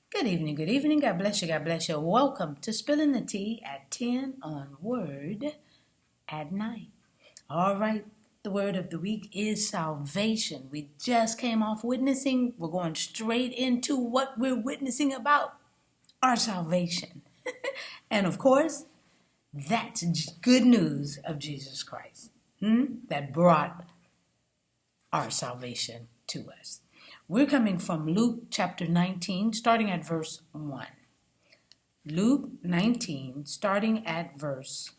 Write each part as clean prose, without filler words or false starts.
Good evening, good evening. God bless you, God bless you. Welcome to Spilling the Tea at 10 on Word at Night. All right, the word of the week is salvation. We just came off witnessing. We're going straight into what we're witnessing about, our salvation. And of course, that's good news of Jesus Christ that brought our salvation to us. We're coming from Luke chapter 19, starting at verse 1. Luke 19, starting at verse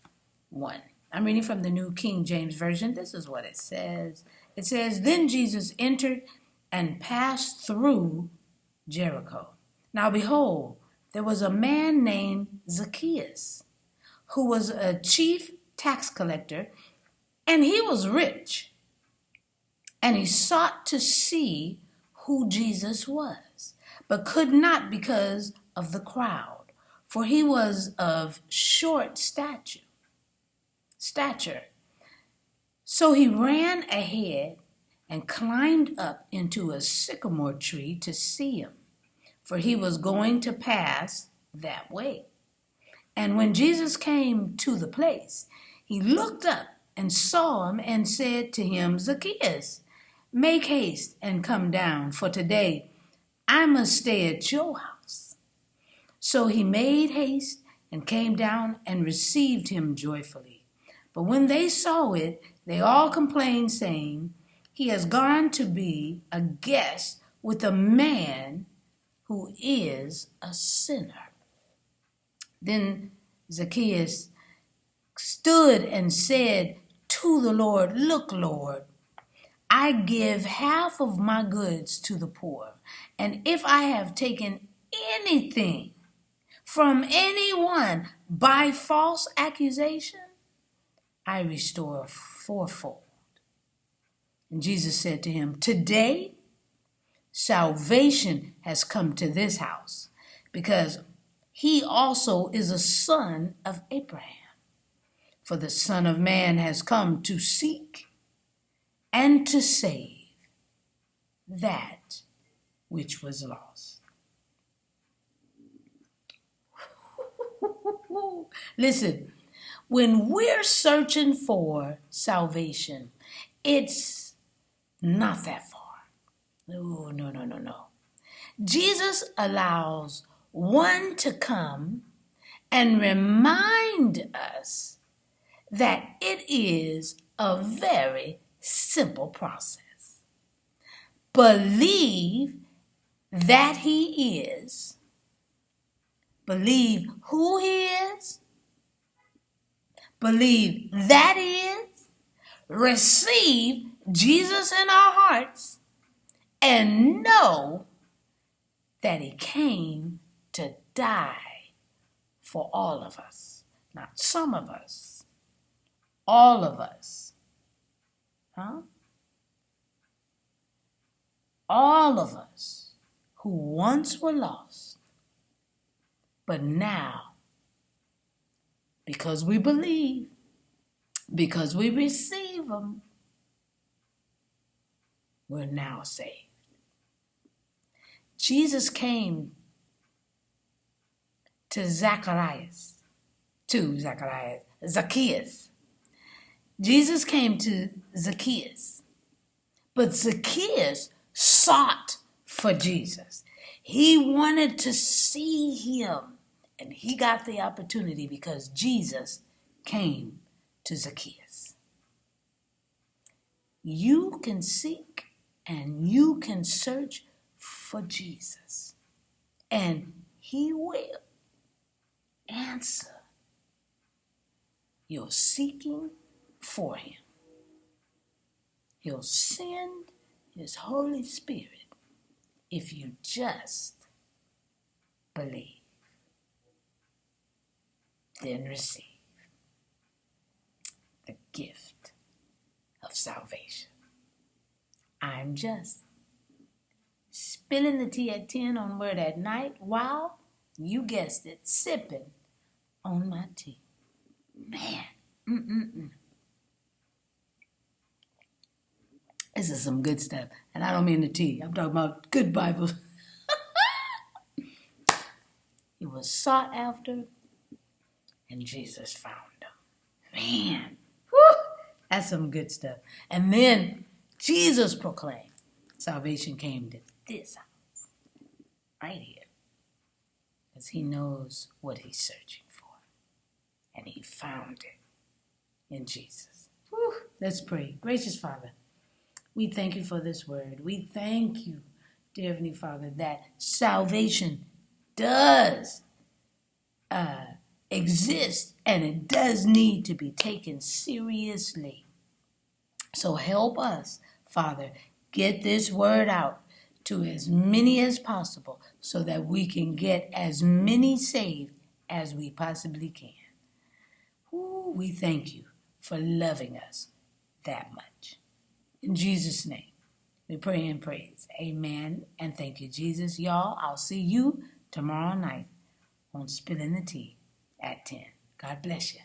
1. I'm reading from the New King James Version. This is what it says. It says, Then Jesus entered and passed through Jericho. Now behold, there was a man named Zacchaeus, who was a chief tax collector, and he was rich. And he sought to see who Jesus was, but could not because of the crowd, for he was of short stature. So he ran ahead and climbed up into a sycamore tree to see him, for he was going to pass that way. And when Jesus came to the place, he looked up and saw him and said to him, Zacchaeus, make haste and come down, for today I must stay at your house. So he made haste and came down and received him joyfully. But when they saw it, they all complained, saying, He has gone to be a guest with a man who is a sinner. Then Zacchaeus stood and said to the Lord, Look, Lord, I give half of my goods to the poor, and if I have taken anything from anyone by false accusation, I restore fourfold. And Jesus said to him, Today salvation has come to this house, because he also is a son of Abraham. For the Son of Man has come to seek and to save that which was lost. Listen, when we're searching for salvation, it's not that far. No. Jesus allows one to come and remind us that it is a very simple process. Believe that he is. Believe who he is. Believe that he is. Receive Jesus in our hearts. And know that he came to die for all of us. Not some of us. All of us. All of us who once were lost, but now, because we believe, because we receive them, we're now saved. Jesus came to Zacchaeus. Jesus came to Zacchaeus, but Zacchaeus sought for Jesus. He wanted to see him, and he got the opportunity because Jesus came to Zacchaeus. You can seek and you can search for Jesus, and he will answer your seeking for him. He'll send his Holy Spirit if you just believe. Then receive the gift of salvation. I'm just spilling the tea at 10 on Word at Night while, you guessed it, sipping on my tea. Man, This is some good stuff. And I don't mean the tea. I'm talking about good Bible. was sought after, and Jesus found them. Man, whew, that's some good stuff. And then Jesus proclaimed, salvation came to this house, right here, because he knows what he's searching for, and he found it in Jesus. Whew, let's pray. Gracious Father, we thank you for this word. We thank you, dear Heavenly Father, that salvation does exist, and it does need to be taken seriously. So help us, Father, get this word out to as many as possible so that we can get as many saved as we possibly can. Ooh, we thank you for loving us that much. In Jesus' name, we pray and praise. Amen. And thank you, Jesus. Y'all, I'll see you tomorrow night on Spilling the Tea at 10. God bless you.